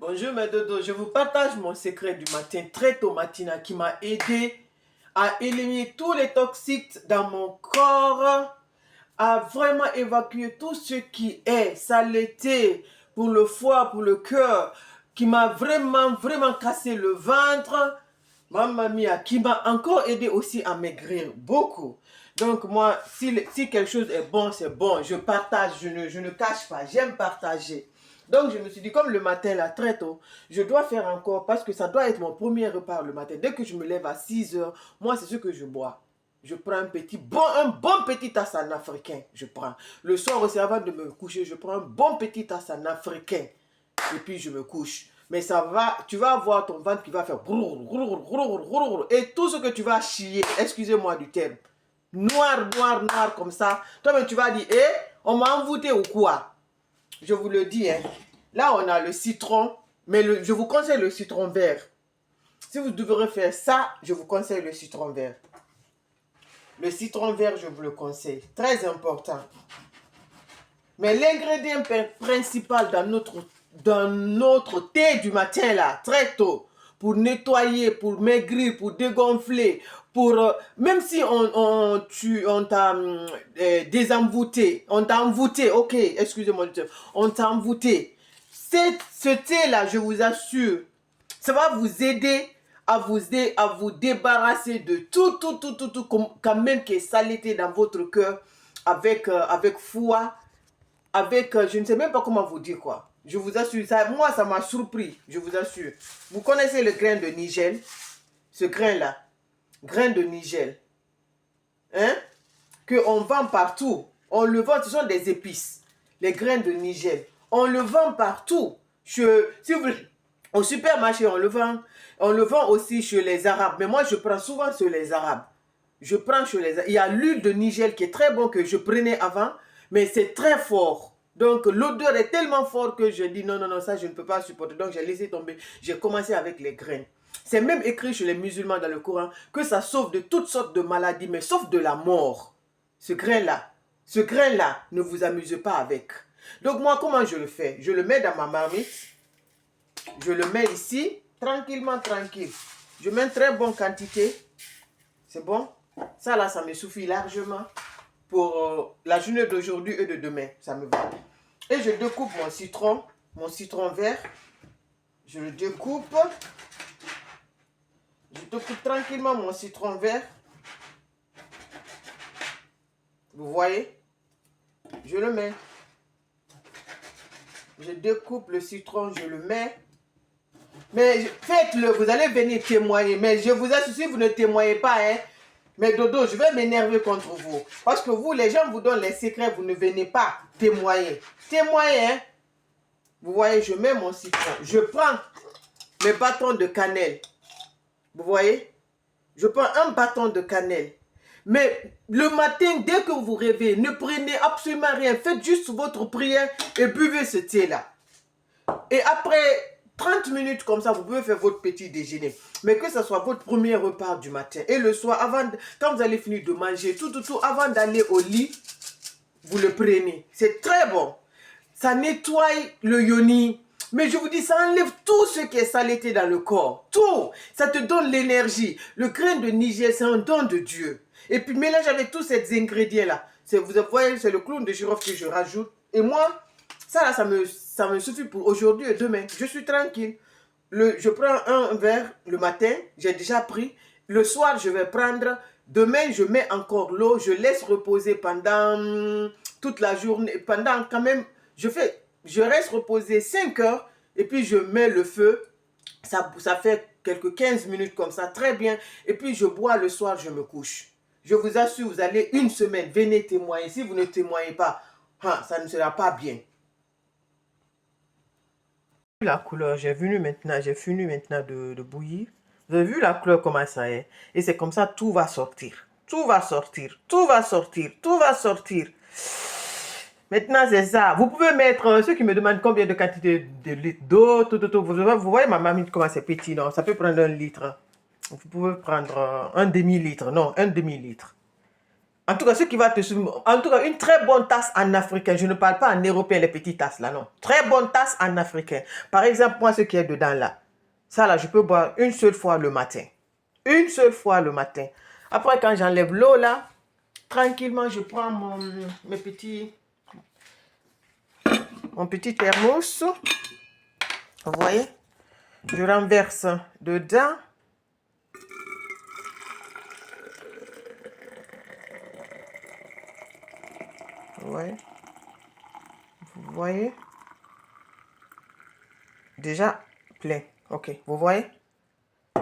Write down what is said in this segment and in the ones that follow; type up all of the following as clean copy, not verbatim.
Bonjour mes dodos, je vous partage mon secret du matin très tôt matin qui m'a aidé à éliminer tous les toxiques dans mon corps, à vraiment évacuer tout ce qui est saleté pour le foie, pour le cœur, qui m'a vraiment cassé le ventre, mamma mia, qui m'a encore aidé aussi à maigrir beaucoup. Donc moi, si quelque chose est bon, c'est bon. Je partage, je ne cache pas, j'aime partager. Donc je me suis dit, comme le matin là, très tôt, je dois faire encore parce que ça doit être mon premier repas le matin. Dès que je me lève à 6 heures, moi c'est ce que je bois. Je prends un bon petit tasse en africain, je prends. Le soir aussi avant de me coucher, je prends un bon petit tasse en africain. Et puis je me couche. Mais ça va, tu vas avoir ton ventre qui va faire et tout ce que tu vas chier, excusez-moi du terme, noir comme ça. Toi-même tu vas dire, on m'a envoûté ou quoi? Je vous le dis, hein. Là on a le citron, mais je vous conseille le citron vert. Si vous devrez faire ça, je vous conseille le citron vert. Le citron vert, je vous le conseille. Très important. Mais l'ingrédient principal dans notre thé du matin, là, très tôt, pour nettoyer, pour maigrir, pour dégonfler, même si on t'a désenvoûté, on t'a envoûté, ok, excusez-moi, on t'a envoûté. Ce thé-là, je vous assure, ça va vous aider à vous débarrasser de tout, quand même qui est saleté dans votre cœur, avec foi, avec, je ne sais même pas comment vous dire quoi. Je vous assure, moi ça m'a surpris, je vous assure. Vous connaissez le grain de Nigel? Ce grain-là, grain de Nigel, hein? Qu'on vend partout. On le vend, ce sont des épices. Les grains de Nigel. On le vend partout. Si vous, au supermarché, on le vend. On le vend aussi chez les Arabes. Mais moi, je prends souvent chez les Arabes. Je prends chez les Arabes. Il y a l'huile de Nigel qui est très bon que je prenais avant. Mais c'est très fort. Donc, l'odeur est tellement forte que je dis non, ça, je ne peux pas supporter. Donc, j'ai laissé tomber. J'ai commencé avec les grains. C'est même écrit chez les musulmans dans le Coran que ça sauve de toutes sortes de maladies, mais sauf de la mort. Ce grain-là, ne vous amusez pas avec. Donc, moi, comment je le fais? Je le mets dans ma marmite. Je le mets ici, tranquillement, tranquille. Je mets une très bonne quantité. C'est bon? Ça, là, ça me suffit largement pour la journée d'aujourd'hui et de demain. Ça me va. Et je découpe mon citron vert. Je le découpe. Je découpe tranquillement mon citron vert. Vous voyez? Je le mets. Je découpe le citron, je le mets. Mais faites-le, vous allez venir témoigner. Mais je vous assure, si vous ne témoignez pas, hein, mais dodo, je vais m'énerver contre vous. Parce que vous, les gens vous donnent les secrets, vous ne venez pas témoigner. Témoignez, hein. Vous voyez, je mets mon citron. Je prends mes bâtons de cannelle. Vous voyez? Je prends un bâton de cannelle. Mais le matin, dès que vous rêvez, ne prenez absolument rien. Faites juste votre prière et buvez ce thé-là. Et après 30 minutes comme ça, vous pouvez faire votre petit déjeuner. Mais que ce soit votre premier repas du matin. Et le soir, quand vous allez finir de manger, tout, avant d'aller au lit, vous le prenez. C'est très bon. Ça nettoie le yoni. Mais je vous dis, ça enlève tout ce qui est saleté dans le corps. Tout. Ça te donne l'énergie. Le grain de Niger, c'est un don de Dieu. Et puis mélange avec tous ces ingrédients-là. Vous voyez, c'est le clone de girofle que je rajoute. Et moi, ça là, ça me suffit pour aujourd'hui et demain. Je suis tranquille. Je prends un verre le matin, j'ai déjà pris. Le soir, je vais prendre. Demain, je mets encore l'eau. Je laisse reposer pendant toute la journée. Pendant quand même, je reste reposer 5 heures. Et puis, je mets le feu. Ça fait quelques 15 minutes comme ça, très bien. Et puis, je bois le soir, je me couche. Je vous assure, vous allez une semaine, venez témoigner. Si vous ne témoignez pas, ça ne sera pas bien. La couleur, j'ai fini maintenant de bouillir. Vous avez vu la couleur comment ça est? Et c'est comme ça, tout va sortir. Tout va sortir. Maintenant, c'est ça. Vous pouvez mettre, ceux qui me demandent combien de quantité de litres d'eau, vous voyez ma mamie comment c'est petit, non? Ça peut prendre 1 litre. Vous pouvez prendre un demi-litre, non, un demi-litre. En tout cas, ce qui va te souvenir, en tout cas, une très bonne tasse en africain. Je ne parle pas en européen, les petites tasses là, non. Très bonne tasse en africain. Par exemple, moi, ce qui est dedans là, ça là, je peux boire une seule fois le matin. Une seule fois le matin. Après, quand j'enlève l'eau là, tranquillement, je prends mon petit thermos. Vous voyez? Je renverse dedans. Ouais. Vous voyez? Déjà plein. Ok, vous voyez?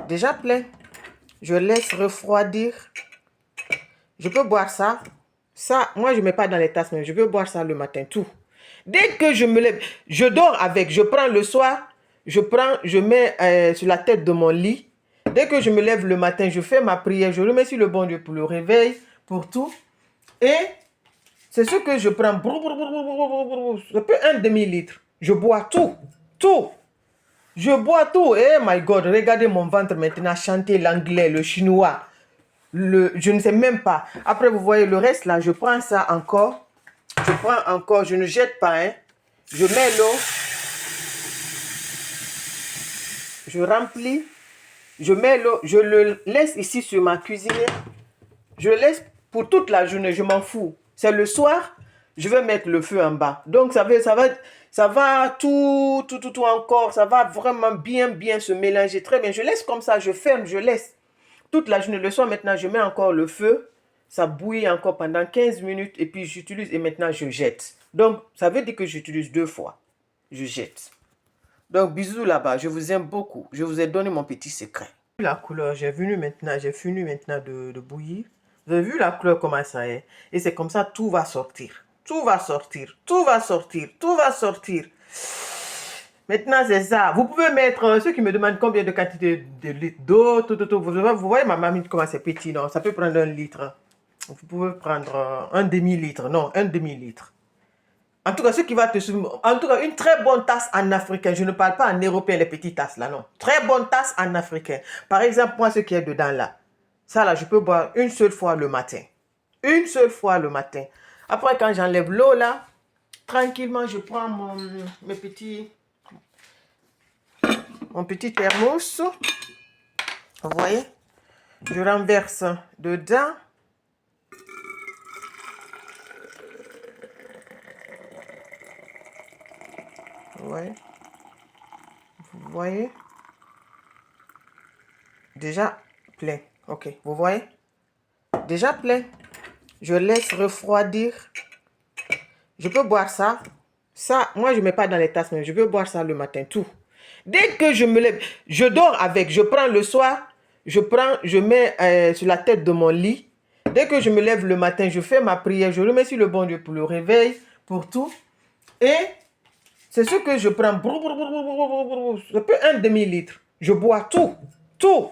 Déjà plein. Je laisse refroidir. Je peux boire ça. Ça, moi, je ne mets pas dans les tasses, mais je peux boire ça le matin, tout. Dès que je me lève, je dors avec. Je prends le soir, je mets sur la tête de mon lit. Dès que je me lève le matin, je fais ma prière. Je remercie le bon Dieu pour le réveil, pour tout. Et c'est ce que je prends. Ça peut un demi-litre. Je bois tout. Tout. Je bois tout. Eh my God, regardez mon ventre maintenant chanter l'anglais, le chinois. Je ne sais même pas. Après, vous voyez le reste là, je prends ça encore. Je prends encore, je ne jette pas. Hein. Je mets l'eau. Je remplis. Je mets l'eau. Je le laisse ici sur ma cuisinière. Je laisse pour toute la journée, je m'en fous. C'est le soir, je vais mettre le feu en bas. Donc ça va tout encore, ça va vraiment bien se mélanger très bien. Je laisse comme ça, je ferme, je laisse. Toute la journée, le soir maintenant, je mets encore le feu. Ça bouillit encore pendant 15 minutes et puis j'utilise et maintenant je jette. Donc ça veut dire que j'utilise 2 fois. Je jette. Donc bisous là-bas, je vous aime beaucoup. Je vous ai donné mon petit secret. La couleur, j'ai fini maintenant de bouillir. Vous avez vu la couleur comment ça est? Et c'est comme ça, tout va sortir. Tout va sortir, tout va sortir, tout va sortir. Maintenant, c'est ça. Vous pouvez mettre, ceux qui me demandent combien de quantité de litres d'eau, tout. Vous voyez ma mamie comment c'est petit, non? Ça peut prendre 1 litre. Vous pouvez prendre un demi-litre, non, un demi-litre. En tout cas, ce qui va te souvenir, en tout cas, une très bonne tasse en africain. Je ne parle pas en européen, les petites tasses là, non. Très bonne tasse en africain. Par exemple, moi, ce qui est dedans là, ça là, je peux boire une seule fois le matin. Une seule fois le matin. Après, quand j'enlève l'eau là, tranquillement, je prends mon petit thermos. Vous voyez? Je renverse dedans. Ouais. Vous voyez? Déjà plein. Ok, vous voyez? Déjà plein. Je laisse refroidir. Je peux boire ça. Ça, moi, je ne mets pas dans les tasses, mais je peux boire ça le matin, tout. Dès que je me lève, je dors avec. Je prends le soir, je mets sur la tête de mon lit. Dès que je me lève le matin, je fais ma prière. Je remercie le bon Dieu pour le réveil, pour tout. Et c'est ce que je prends. Ça peut un demi-litre. Je bois tout. Tout.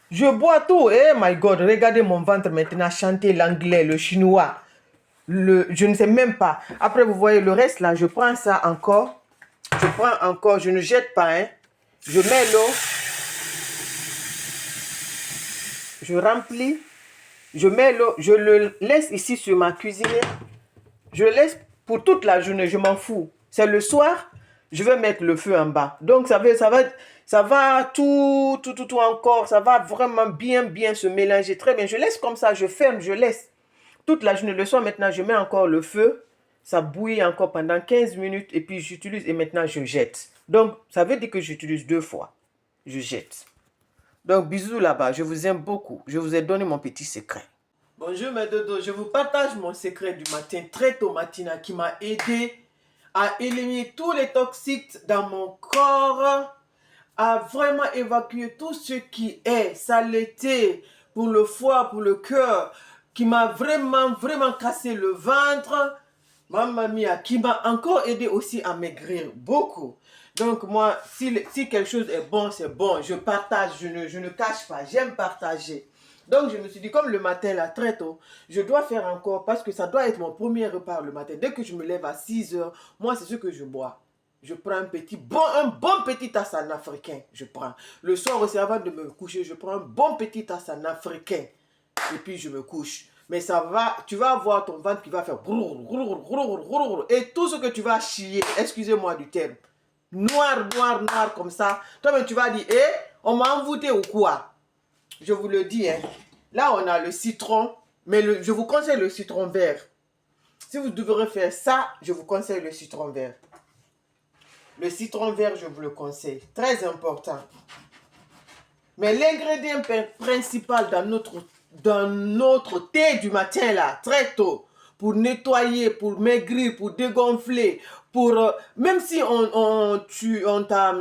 Je bois tout. Eh my God, regardez mon ventre maintenant chanter l'anglais, le chinois. Je ne sais même pas. Après, vous voyez le reste là, je prends ça encore. Je prends encore, je ne jette pas. Hein. Je mets l'eau. Je remplis. Je mets l'eau. Je le laisse ici sur ma cuisinière. Je laisse pour toute la journée, je m'en fous. C'est le soir, je vais mettre le feu en bas. Donc ça va tout encore, ça va vraiment bien se mélanger très bien. Je laisse comme ça, je ferme, je laisse. Toute la journée, le soir maintenant, je mets encore le feu. Ça bouillit encore pendant 15 minutes et puis j'utilise et maintenant je jette. Donc ça veut dire que j'utilise 2 fois. Je jette. Donc bisous là-bas, je vous aime beaucoup. Je vous ai donné mon petit secret. Bonjour mes dodos, je vous partage mon secret du matin très tôt matin qui m'a aidé à éliminer tous les toxiques dans mon corps, à vraiment évacuer tout ce qui est saleté pour le foie, pour le cœur, qui m'a vraiment cassé le ventre, mamma mia, qui m'a encore aidé aussi à maigrir beaucoup. Donc moi, si quelque chose est bon, c'est bon. Je partage, je ne cache pas, j'aime partager. Donc je me suis dit, comme le matin là, très tôt, je dois faire encore parce que ça doit être mon premier repas le matin. Dès que je me lève à 6 heures, moi c'est ce que je bois. Je prends un bon petit tasse en africain, je prends. Le soir aussi avant de me coucher, je prends un bon petit tasse en africain. Et puis je me couche. Mais tu vas avoir ton ventre qui va faire et tout ce que tu vas chier, excusez-moi du terme, noir, noir, noir comme ça, toi-même tu vas dire, on m'a envoûté ou quoi? Je vous le dis, hein. Là on a le citron, mais je vous conseille le citron vert. Si vous devrez faire ça, je vous conseille le citron vert. Le citron vert, je vous le conseille. Très important. Mais l'ingrédient principal dans notre thé du matin, là, très tôt, pour nettoyer, pour maigrir, pour dégonfler, même si on t'a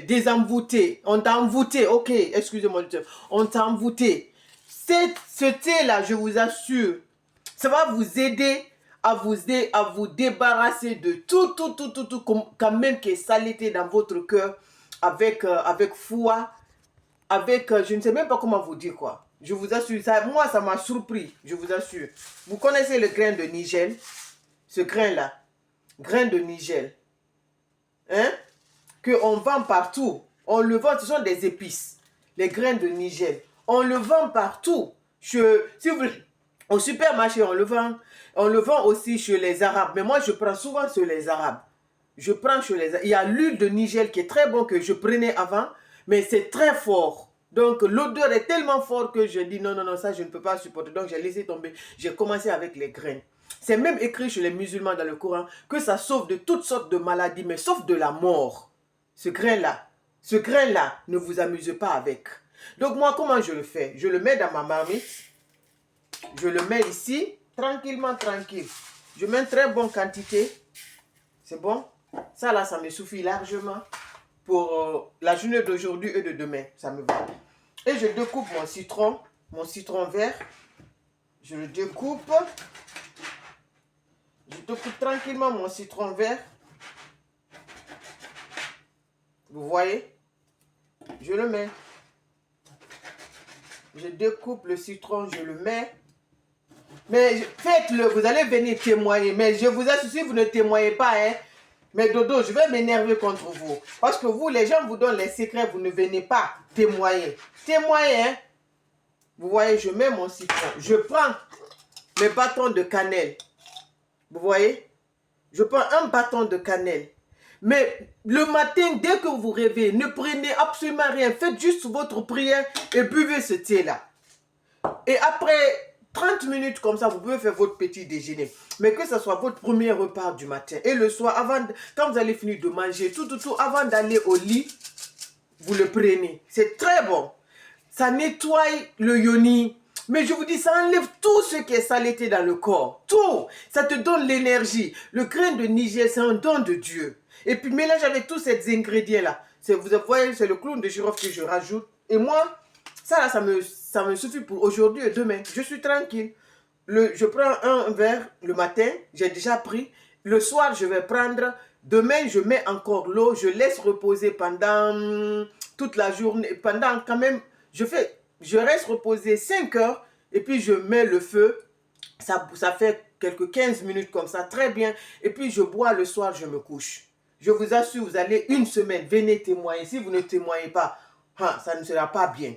désenvoûté, on t'a envoûté, ok, excusez-moi, on t'a envoûté. Ce thé-là, je vous assure, ça va vous aider à vous débarrasser de tout, quand même qui est saleté dans votre cœur, avec foi, avec, je ne sais même pas comment vous dire quoi. Je vous assure, moi ça m'a surpris, je vous assure. Vous connaissez le grain de nigel? Ce grain-là, grain de nigel, hein? Qu'on vend partout. On le vend, ce sont des épices. Les grains de nigel. On le vend partout. Si vous, au supermarché, on le vend. On le vend aussi chez les Arabes. Mais moi, je prends souvent chez les Arabes. Je prends chez les Arabes. Il y a l'huile de nigel qui est très bon que je prenais avant. Mais c'est très fort. Donc, l'odeur est tellement forte que je dis non, non, non, ça, je ne peux pas supporter. Donc, j'ai laissé tomber. J'ai commencé avec les graines. C'est même écrit chez les musulmans dans le Coran que ça sauve de toutes sortes de maladies, mais sauf de la mort. Ce grain-là, ne vous amusez pas avec. Donc, moi, comment je le fais? Je le mets dans ma marmite. Je le mets ici, tranquillement, tranquille. Je mets une très bonne quantité. C'est bon? Ça, là, ça me suffit largement pour la journée d'aujourd'hui et de demain. Ça me va. Et je découpe mon citron vert. Je le découpe. Je découpe tranquillement mon citron vert. Vous voyez? Je le mets. Je découpe le citron, je le mets. Mais faites-le, vous allez venir témoigner. Mais je vous assure, si vous ne témoignez pas, hein, mais Dodo, je vais m'énerver contre vous. Parce que vous, les gens vous donnent les secrets, vous ne venez pas témoigner. Témoignez, hein. Vous voyez, je mets mon citron. Je prends mes bâtons de cannelle. Vous voyez? Je prends un bâton de cannelle. Mais le matin, dès que vous rêvez, ne prenez absolument rien. Faites juste votre prière et buvez ce thé-là. Et après 30 minutes comme ça, vous pouvez faire votre petit déjeuner. Mais que ce soit votre premier repas du matin. Et le soir, quand vous allez finir de manger, tout, avant d'aller au lit, vous le prenez. C'est très bon. Ça nettoie le yoni. Mais je vous dis, ça enlève tout ce qui est saleté dans le corps. Tout. Ça te donne l'énergie. Le grain de Niger, c'est un don de Dieu. Et puis mélange avec tous ces ingrédients-là. Vous voyez, c'est le clone de girofle que je rajoute. Et moi, ça là, ça me suffit pour aujourd'hui et demain. Je suis tranquille. Je prends un verre le matin, j'ai déjà pris. Le soir, je vais prendre. Demain, je mets encore l'eau. Je laisse reposer pendant toute la journée. Pendant quand même, je reste reposer 5 heures. Et puis, je mets le feu. Ça fait quelques 15 minutes comme ça, très bien. Et puis, je bois le soir, je me couche. Je vous assure, vous allez une semaine, venez témoigner. Si vous ne témoignez pas, ça ne sera pas bien.